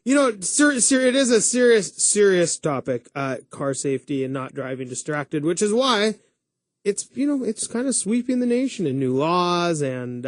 You know, it is a serious topic, car safety and not driving distracted, which is why it's kind of sweeping the nation in new laws and,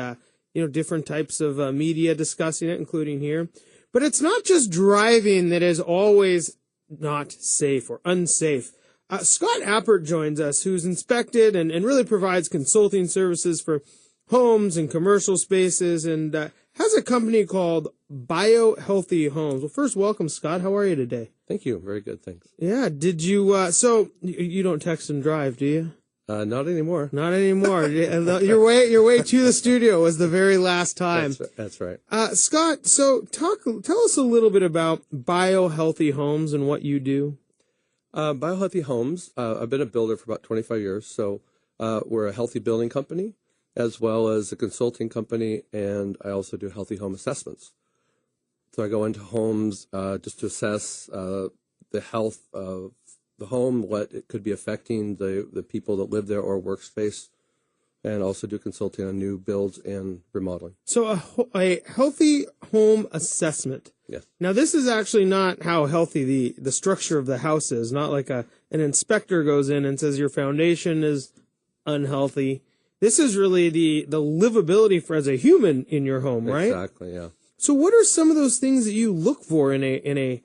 different types of media discussing it, including here. But it's not just driving that is always not safe or unsafe. Scot Appert joins us, who's inspected and really provides consulting services for homes and commercial spaces, and has a company called BioHealthy Homes. Well, first, welcome, Scot. How are you today? Thank you. Very good, thanks. Yeah, did you, so you don't text and drive, do you? Not anymore. Not anymore. Your way to the studio was the very last time. That's right. Scot, so tell us a little bit about BioHealthy Homes and what you do. BioHealthy Homes, I've been a builder for about 25 years, so we're a healthy building company, as well as a consulting company, and I also do healthy home assessments. So I go into homes just to assess the health of the home, what it could be affecting the people that live there or workspace, and also do consulting on new builds and remodeling. So a healthy home assessment. Yes. Now, this is actually not how healthy the structure of the house is, not like an inspector goes in and says your foundation is unhealthy. This is really the livability for as a human in your home, right? Exactly, yeah. So what are some of those things that you look for in a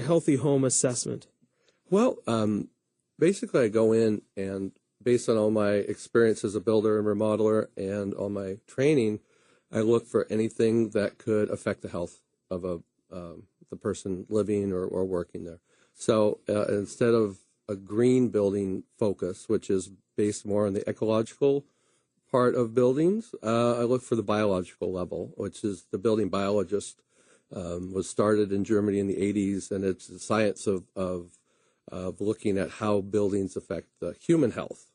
healthy home assessment? Well, basically I go in and based on all my experience as a builder and remodeler and all my training, I look for anything that could affect the health of the person living or working there. So instead of a green building focus, which is based more on the ecological part of buildings, I look for the biological level, which is the building biologist was started in Germany in the 80s, and it's the science of looking at how buildings affect the human health.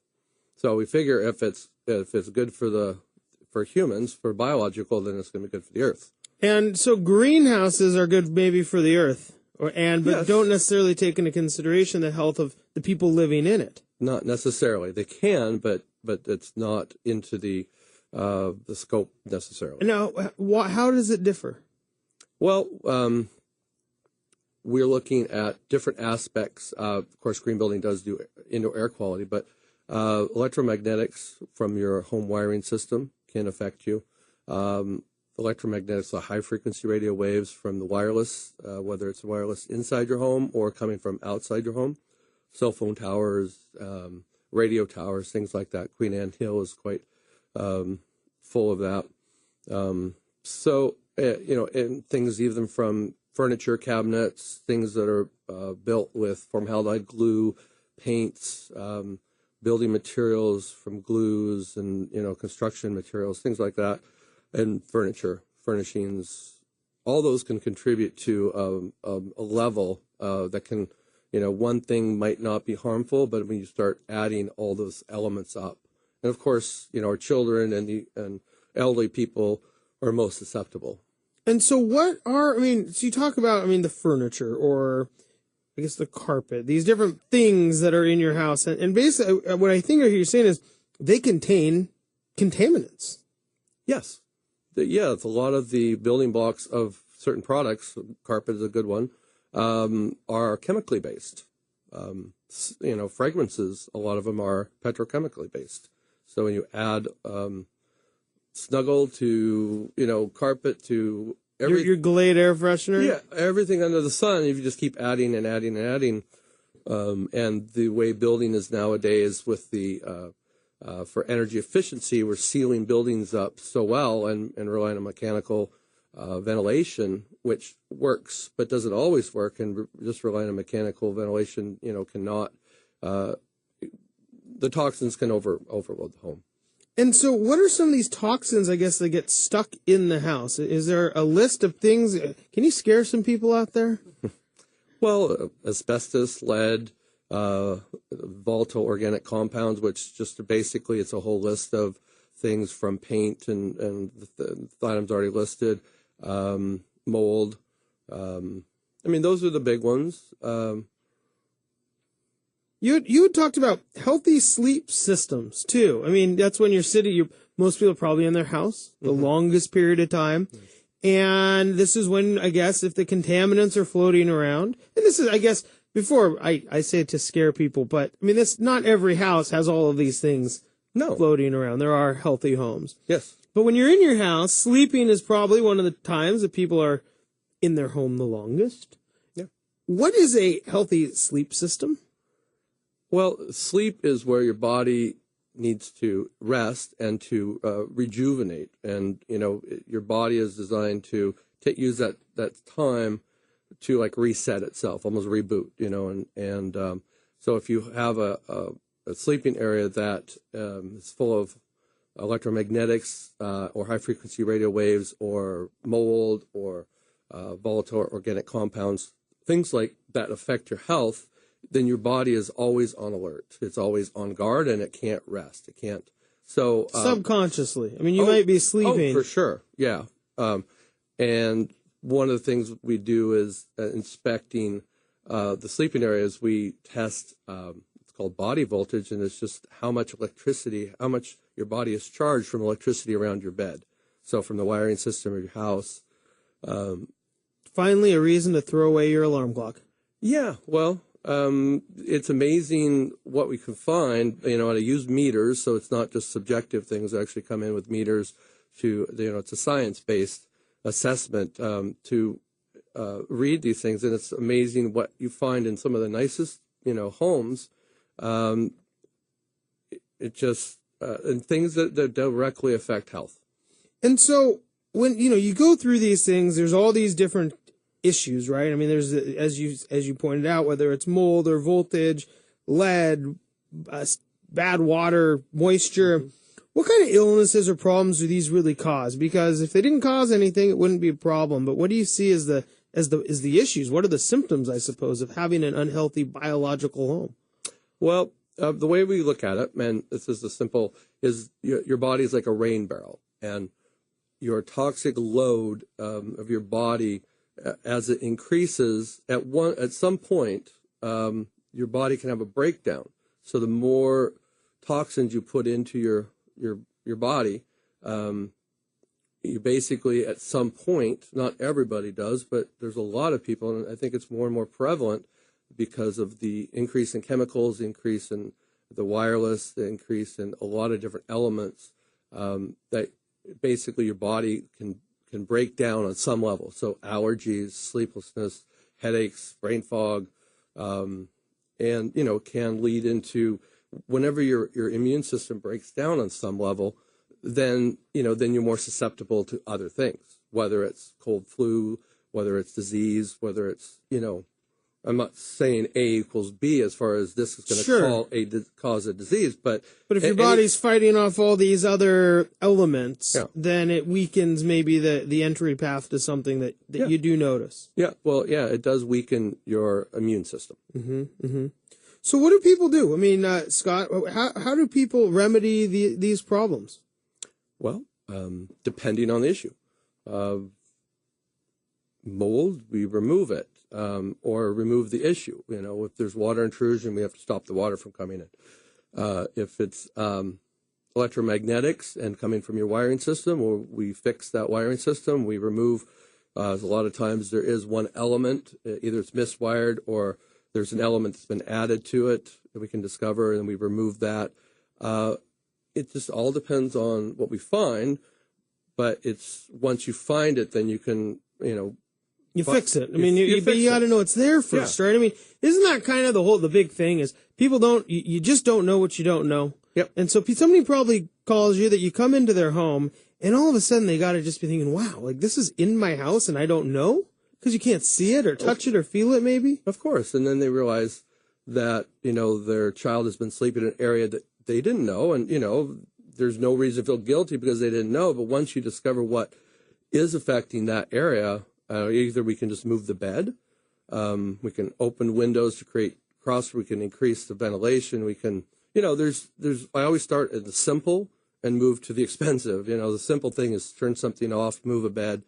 So we figure if it's good for humans, for biological, then it's going to be good for the earth. And so greenhouses are good maybe for the earth, but yes, don't necessarily take into consideration the health of the people living in it. Not necessarily. They can, but it's not into the scope necessarily. Now, how does it differ? Well, we're looking at different aspects. Of course, green building does do indoor air quality, but electromagnetics from your home wiring system can affect you. Electromagnetics are high-frequency radio waves from the wireless, whether it's wireless inside your home or coming from outside your home. Cell phone towers, radio towers, things like that. Queen Anne Hill is quite full of that. And things even from furniture cabinets, things that are built with formaldehyde glue, paints, building materials from glues and, construction materials, things like that, and furniture, furnishings. All those can contribute to a level that can, one thing might not be harmful, but when you start adding all those elements up. And of course, our children and elderly people are most susceptible. And so so you talk about, the furniture or I guess the carpet, these different things that are in your house. And basically what I think you're saying is they contain contaminants. Yes. It's a lot of the building blocks of certain products, carpet is a good one, are chemically based. Fragrances, a lot of them are petrochemically based. So when you add Snuggle to, carpet to everything. Your Glade air freshener? Yeah, everything under the sun, if you just keep adding and adding and adding. And the way building is nowadays with the, for energy efficiency, we're sealing buildings up so well and relying on mechanical ventilation, which works, but doesn't always work. And just relying on mechanical ventilation, cannot, the toxins can overload the home. And so what are some of these toxins, I guess, that get stuck in the house? Is there a list of things? Can you scare some people out there? Well, asbestos, lead, volatile organic compounds, which just basically it's a whole list of things from paint and the items already listed, mold. Those are the big ones. You had talked about healthy sleep systems too. That's when you're sitting. Most people are probably in their house the longest period of time, And this is when, I guess, if the contaminants are floating around, and this is, I guess, before I say it to scare people, but I mean, not every house has all of these things floating around. There are healthy homes. Yes. But when you're in your house, sleeping is probably one of the times that people are in their home the longest. Yeah. What is a healthy sleep system? Well, sleep is where your body needs to rest and to rejuvenate. And, your body is designed to use that time to like reset itself, almost reboot, and so if you have a sleeping area that is full of electromagnetics or high frequency radio waves or mold or volatile organic compounds, things like that affect your health, then your body is always on alert. It's always on guard, and it can't rest. It can't. So subconsciously, I mean, you might be sleeping. Oh, for sure, yeah. And one of the things we do is inspecting the sleeping areas. We test. It's called body voltage, and it's just how much your body is charged from electricity around your bed. So from the wiring system of your house. Finally, a reason to throw away your alarm clock. Yeah, well, it's amazing what we can find, how to use meters, so it's not just subjective things that actually come in with meters it's a science-based assessment to read these things, and it's amazing what you find in some of the nicest, homes. It just, and things that directly affect health. And so when, you go through these things, there's all these different issues, right? I mean, there's, as you pointed out, whether it's mold or voltage, lead, bad water, moisture. Mm-hmm. What kind of illnesses or problems do these really cause? Because if they didn't cause anything, it wouldn't be a problem. But what do you see as the issues? What are the symptoms, I suppose, of having an unhealthy biological home? Well, the way we look at it, and this is the simple, is your body is like a rain barrel, and your toxic load of your body, as it increases, at some point, your body can have a breakdown. So the more toxins you put into your body, you basically, at some point, not everybody does, but there's a lot of people, and I think it's more and more prevalent because of the increase in chemicals, the increase in the wireless, the increase in a lot of different elements, that basically your body can break down on some level. So allergies, sleeplessness, headaches, brain fog, and, can lead into, whenever your immune system breaks down on some level, then you're more susceptible to other things, whether it's cold flu, whether it's disease, whether it's, I'm not saying A equals B as far as this is going to cause a disease, but if your body's fighting off all these other elements, then it weakens maybe the entry path to something that you do notice. Yeah, well, it does weaken your immune system. Mm-hmm, mm-hmm. So what do people do? I mean, Scott, how do people remedy these problems? Well, depending on the issue. Mold, we remove it. Or remove the issue. If there's water intrusion, we have to stop the water from coming in. If it's electromagnetics and coming from your wiring system, or we fix that wiring system, we remove, a lot of times there is one element, either it's miswired or there's an element that's been added to it that we can discover, and we remove that. It just all depends on what we find, but it's once you find it, then you can, you fix it. I mean, you got to know it's there first, right? I mean, isn't that kind of the big thing is people you just don't know what you don't know. Yep. And so somebody probably calls you that you come into their home and all of a sudden they got to just be thinking, wow, like this is in my house and I don't know because you can't see it or touch it or feel it maybe. Of course. And then they realize that, their child has been sleeping in an area that they didn't know. And, there's no reason to feel guilty because they didn't know. But once you discover what is affecting that area, either we can just move the bed, we can open windows to create we can increase the ventilation, we can, I always start at the simple and move to the expensive. The simple thing is turn something off, move a bed,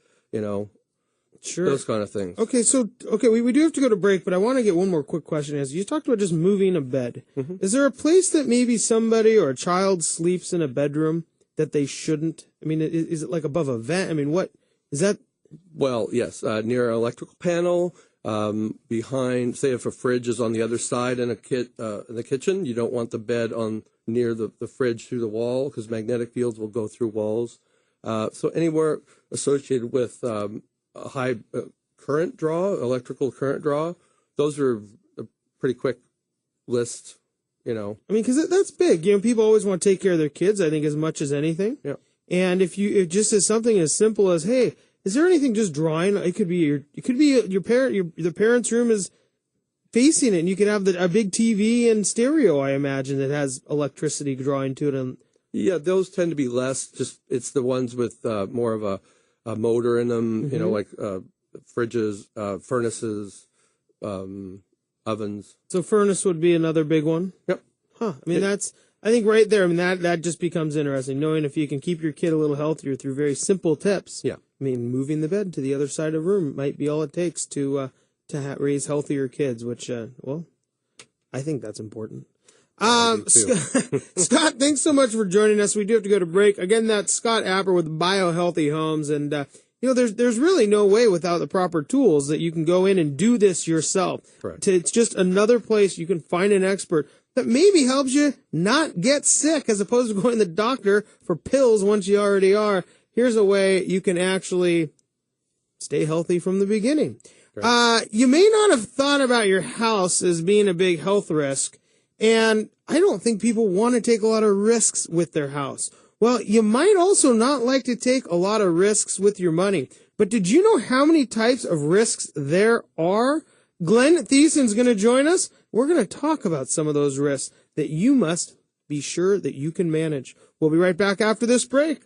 sure, those kind of things. Okay, we do have to go to break, but I want to get one more quick question. As you talked about just moving a bed, is there a place that maybe somebody or a child sleeps in a bedroom that they shouldn't? I mean, is it like above a vent? I mean, what is that? Well, yes, near an electrical panel, behind, say if a fridge is on the other side in in the kitchen, you don't want the bed on near the fridge through the wall because magnetic fields will go through walls. So anywhere associated with a high current draw, electrical current draw, those are a pretty quick list, you know. I mean, because that's big. You know, people always want to take care of their kids, I think, as much as anything. Yeah. And if just as something as simple as, hey, is there anything just drawing? It could be your parent, the parent's room is facing it, and you can have a big TV and stereo, I imagine, that has electricity drawing to it. And yeah, those tend to be less. Just it's the ones with more of a motor in them, you know, like fridges, furnaces, ovens. So furnace would be another big one. Yep. Huh. I mean, I think right there, I mean, that just becomes interesting, knowing if you can keep your kid a little healthier through very simple tips. Yeah. I mean, moving the bed to the other side of the room might be all it takes to raise healthier kids, which, well, I think that's important. Scott, thanks so much for joining us. We do have to go to break. Again, that's Scot Appert with BioHealthy Homes. And, you know, there's really no way without the proper tools that you can go in and do this yourself. Correct. It's just another place you can find an expert that maybe helps you not get sick as opposed to going to the doctor for pills once you already are. Here's a way you can actually stay healthy from the beginning. Right. You may not have thought about your house as being a big health risk, and I don't think people want to take a lot of risks with their house. Well, you might also not like to take a lot of risks with your money. But did you know how many types of risks there are? Glenn Thiessen's going to join us. We're going to talk about some of those risks that you must be sure that you can manage. We'll be right back after this break.